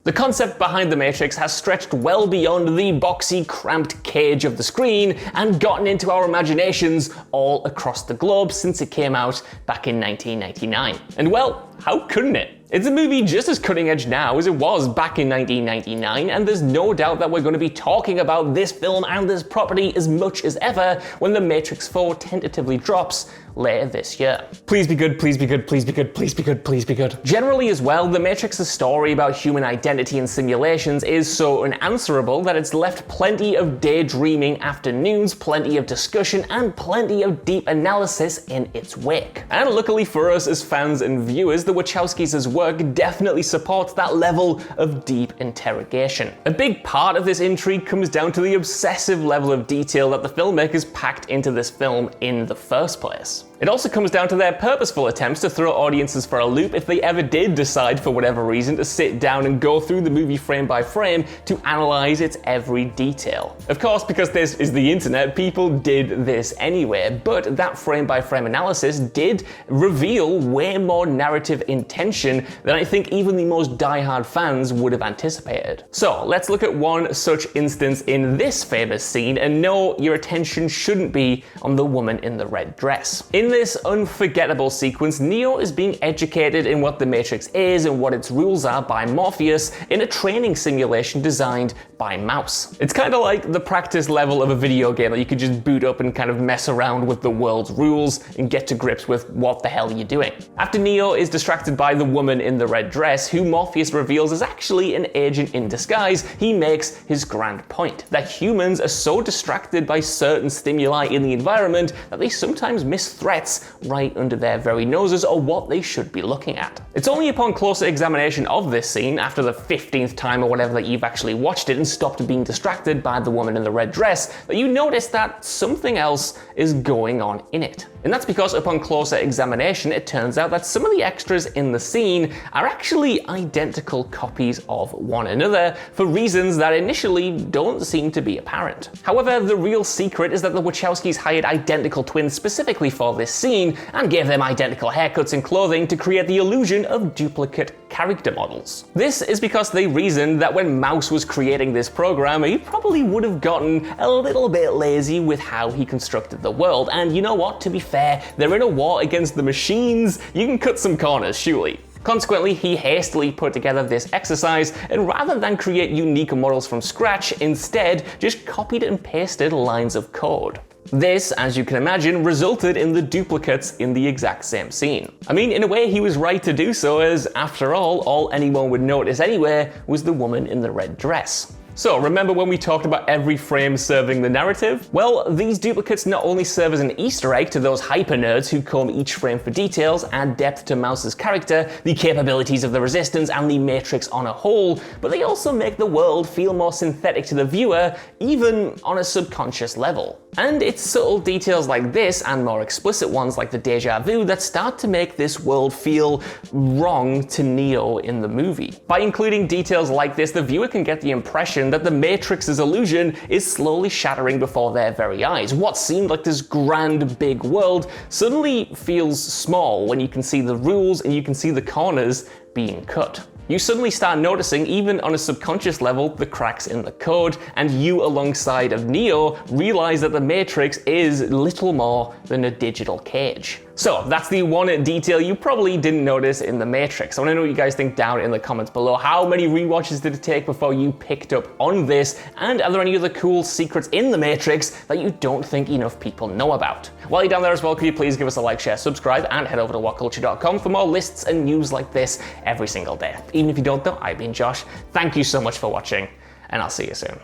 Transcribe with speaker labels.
Speaker 1: The concept behind The Matrix has stretched well beyond the boxy, cramped cage of the screen and gotten into our imaginations all across the globe since it came out back in 1999. And well, how couldn't it? It's a movie just as cutting edge now as it was back in 1999, and there's no doubt that we're going to be talking about this film and this property as much as ever when The Matrix 4 tentatively drops later this year. Please be good, please be good, please be good, please be good, please be good. Generally as well, The Matrix's story about human identity and simulations is so unanswerable that it's left plenty of daydreaming afternoons, plenty of discussion, and plenty of deep analysis in its wake. And luckily for us as fans and viewers, the Wachowskis' work definitely supports that level of deep interrogation. A big part of this intrigue comes down to the obsessive level of detail that the filmmakers packed into this film in the first place. It also comes down to their purposeful attempts to throw audiences for a loop if they ever did decide for whatever reason to sit down and go through the movie frame by frame to analyze its every detail. Of course, because this is the internet, people did this anyway, but that frame by frame analysis did reveal way more narrative intention than I think even the most diehard fans would have anticipated. So let's look at one such instance in this famous scene, and no, your attention shouldn't be on the woman in the red dress. In this unforgettable sequence, Neo is being educated in what the Matrix is and what its rules are by Morpheus in a training simulation designed by Mouse. It's kind of like the practice level of a video game that you could just boot up and kind of mess around with the world's rules and get to grips with what the hell you're doing. After Neo is distracted by the woman in the red dress, who Morpheus reveals is actually an agent in disguise, he makes his grand point, that humans are so distracted by certain stimuli in the environment that they sometimes miss threats right under their very noses or what they should be looking at. It's only upon closer examination of this scene, after the 15th time or whatever that you've actually watched it and stopped being distracted by the woman in the red dress, that you notice that something else is going on in it. And that's because upon closer examination, it turns out that some of the extras in the scene are actually identical copies of one another for reasons that initially don't seem to be apparent. However, the real secret is that the Wachowskis hired identical twins specifically for this scene and gave them identical haircuts and clothing to create the illusion of duplicate character models. This is because they reasoned that when Mouse was creating this program, he probably would have gotten a little bit lazy with how he constructed the world. And you know what, to be fair, they're in a war against the machines, you can cut some corners, surely. Consequently, he hastily put together this exercise, and rather than create unique models from scratch, instead just copied and pasted lines of code. This, as you can imagine, resulted in the duplicates in the exact same scene. I mean, in a way he was right to do so, as after all anyone would notice anyway was the woman in the red dress. So remember when we talked about every frame serving the narrative? Well, these duplicates not only serve as an Easter egg to those hyper nerds who comb each frame for details, add depth to Mouse's character, the capabilities of the Resistance, and the Matrix on a whole, but they also make the world feel more synthetic to the viewer, even on a subconscious level. And it's subtle details like this, and more explicit ones like the deja vu, that start to make this world feel wrong to Neo in the movie. By including details like this, the viewer can get the impression that the Matrix's illusion is slowly shattering before their very eyes. What seemed like this grand big world suddenly feels small when you can see the rules and you can see the corners being cut. You suddenly start noticing, even on a subconscious level, the cracks in the code, and you alongside of Neo realize that the Matrix is little more than a digital cage. So that's the one detail you probably didn't notice in The Matrix. I want to know what you guys think down in the comments below. How many rewatches did it take before you picked up on this? And are there any other cool secrets in The Matrix that you don't think enough people know about? While you're down there as well, could you please give us a like, share, subscribe, and head over to whatculture.com for more lists and news like this every single day. Even if you don't though, I've been Josh. Thank you so much for watching, and I'll see you soon.